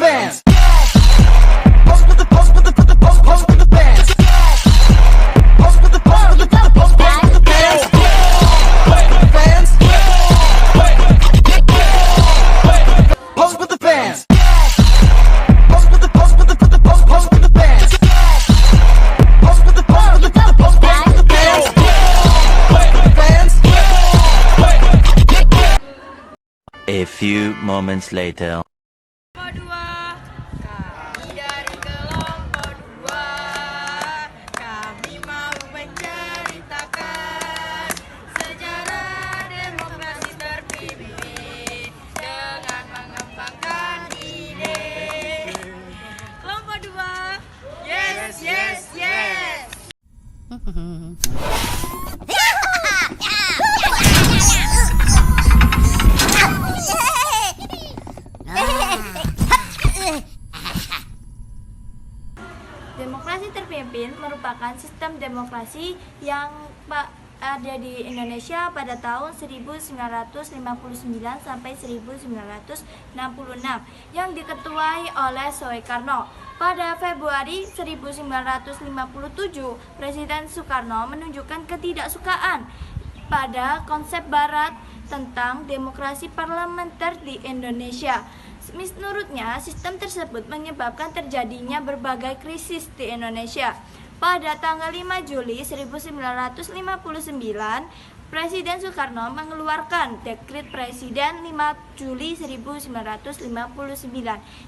fans. Pose with the pose with the pose with the fans. Pose with the pose with the pose with the fans. Fans. Pose with the fans. Pose with the pose with the pose with the fans. Pose with the pose with the pose with the fans. Fans. A few moments later. Kami dari kelompok 2, kami mau menceritakan sejarah demokrasi terpimpin dengan mengembangkan ide. Kelompok 2, yes, yes, yes. Demokrasi terpimpin merupakan sistem demokrasi yang ada di Indonesia pada tahun 1959 sampai 1966 yang diketuai oleh Soekarno. Pada Februari 1957, Presiden Soekarno menunjukkan ketidaksukaan pada konsep Barat tentang demokrasi parlementer di Indonesia. Menurutnya, sistem tersebut menyebabkan terjadinya berbagai krisis di Indonesia. Pada tanggal 5 Juli 1959, Presiden Soekarno mengeluarkan Dekret Presiden 5 Juli 1959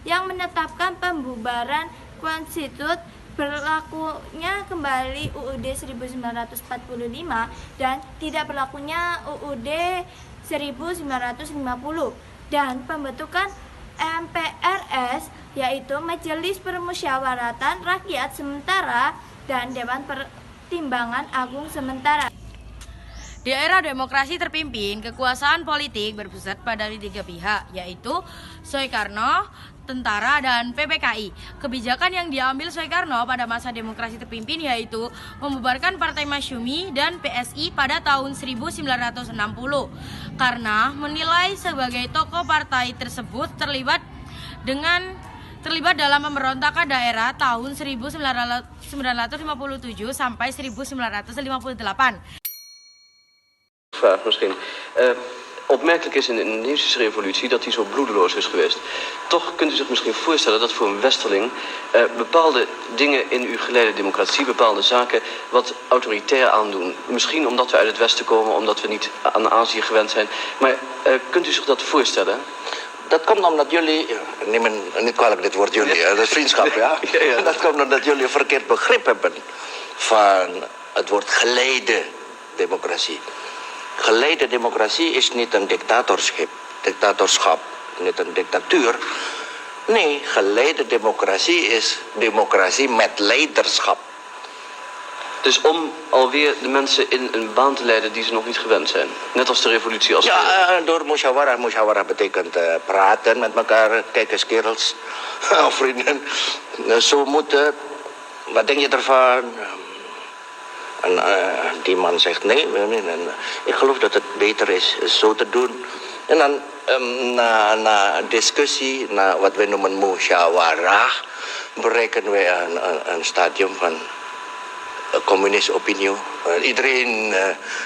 yang menetapkan pembubaran konstitut, berlakunya kembali UUD 1945 dan tidak berlakunya UUD 1950 dan pembentukan MPRS, yaitu Majelis Permusyawaratan Rakyat Sementara dan Dewan Pertimbangan Agung Sementara. Di era demokrasi terpimpin, kekuasaan politik berpusat pada 3 pihak, yaitu Soekarno, tentara, dan PPKI. Kebijakan yang diambil Soekarno pada masa demokrasi terpimpin yaitu membubarkan Partai Masyumi dan PSI pada tahun 1960 karena menilai sebagai tokoh partai tersebut terlibat dalam pemberontakan daerah tahun 1957 sampai 1958. Vraag misschien. Opmerkelijk is in de Indonesische revolutie dat die zo bloedeloos is geweest. Toch kunt u zich misschien voorstellen dat voor een westerling bepaalde dingen in uw geleide democratie, bepaalde zaken wat autoritair aandoen. Misschien omdat we uit het westen komen, omdat we niet aan Azië gewend zijn. Maar kunt u zich dat voorstellen? Dat komt omdat jullie, neem niet kwalijk dit woord jullie, dat is vriendschap, ja? Ja. Dat komt omdat jullie een verkeerd begrip hebben van het woord geleide democratie. Geleide democratie is niet een dictatorschap, niet een dictatuur. Nee, geleide democratie is democratie met leiderschap. Dus om alweer de mensen in een baan te leiden die ze nog niet gewend zijn. Net als de revolutie als Ja, door musyawarah. Musyawarah betekent praten met elkaar. Kijk eens kerels, vrienden. Zo moeten, wat denk je ervan? En die man zegt nee. En ik geloof dat het beter is zo te doen. En dan na discussie, na wat wij noemen musyawarah, bereiken wij een stadium van communistische opinie. Iedereen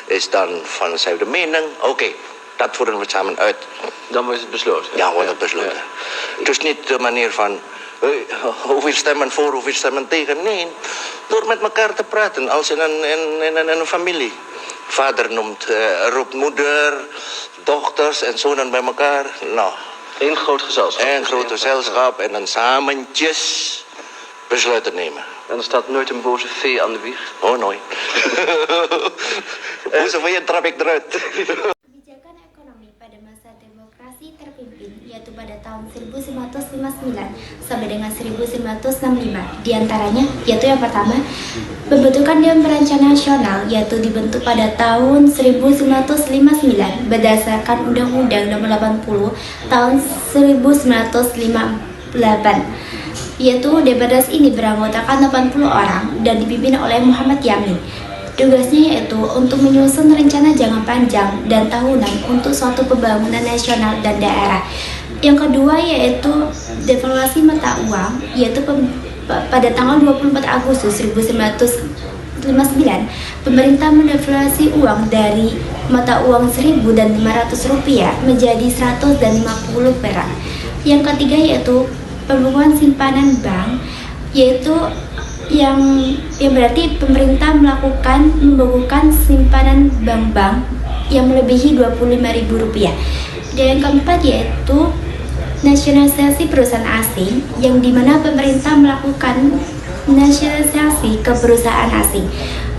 is dan van dezelfde mening. Oké, dat voeren we samen uit. Dan wordt het besloten. Ja, wordt het besloten. Ja. Dus niet de manier van hoeveel stemmen voor, hoeveel stemmen tegen. Nee, door met elkaar te praten als in een familie. Vader roept moeder, dochters en zonen bij elkaar. Nou, Eén groot gezelschap. Een groot gezelschap en dan samentjes besluiten nemen. En er staat nooit een boze vee aan de wieg. Oh, nooit. Hoezo je trap ik eruit? Kebijakan ekonomi pada masa demokrasi terpimpin yaitu pada tahun 1959 sampai dengan 1965. Di antaranya yaitu yang pertama, pembentukan Dewan Perancang Nasional yaitu dibentuk pada tahun 1959 berdasarkan Undang-Undang Nomor 80 tahun 1958. Yaitu DPRS ini beranggotakan 80 orang dan dipimpin oleh Muhammad Yamin. Tugasnya yaitu untuk menyusun rencana jangka panjang dan tahunan untuk suatu pembangunan nasional dan daerah. Yang kedua yaitu devaluasi mata uang, yaitu pada tanggal 24 Agustus 1959 pemerintah mendevaluasi uang dari mata uang 1.000 dan 500 rupiah menjadi 100 dan 50 perak. Yang ketiga yaitu pembekuan simpanan bank, yaitu yang berarti pemerintah membekukan simpanan bank-bank yang melebihi 25.000 rupiah. Dan yang keempat yaitu nasionalisasi perusahaan asing, yang dimana pemerintah melakukan nasionalisasi ke perusahaan asing.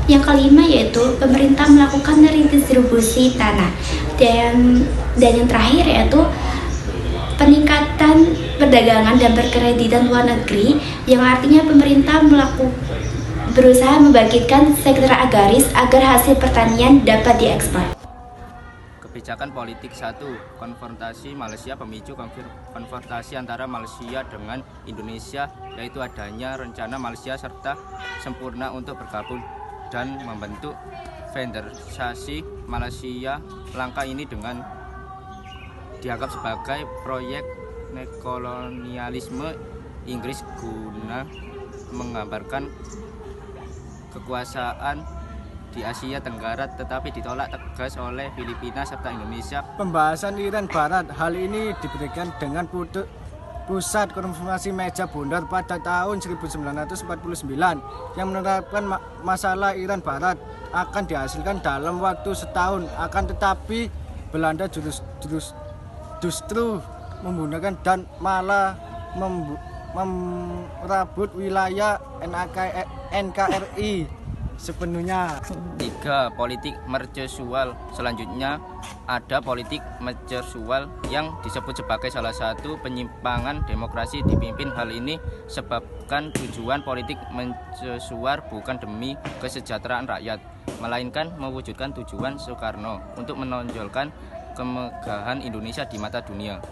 Yang kelima yaitu pemerintah melakukan redistribusi tanah. Dan yang terakhir yaitu peningkatan perdagangan dan perkreditan luar negeri, yang artinya pemerintah berusaha membangkitkan sektor agraris agar hasil pertanian dapat diekspor. Kebijakan politik 1. Konfrontasi Malaysia, pemicu konfrontasi antara Malaysia dengan Indonesia, yaitu adanya rencana Malaysia serta sempurna untuk bergabung dan membentuk Federasi Malaysia. Langkah ini dianggap sebagai proyek neokolonialisme Inggris guna menggambarkan kekuasaan di Asia Tenggara, tetapi ditolak tegas oleh Filipina serta Indonesia. Pembahasan Iran Barat, hal ini diberikan dengan pusat konfirmasi meja bundar pada tahun 1949 yang menerapkan masalah Iran Barat akan dihasilkan dalam waktu setahun. Akan tetapi Belanda justru menggunakan dan malah merabut wilayah NKRI sepenuhnya. 3. Politik mercusual. Selanjutnya ada politik mercusual yang disebut sebagai salah satu penyimpangan demokrasi dipimpin. Hal ini sebabkan tujuan politik mercusual bukan demi kesejahteraan rakyat, melainkan mewujudkan tujuan Soekarno untuk menonjolkan kemegahan Indonesia di mata dunia.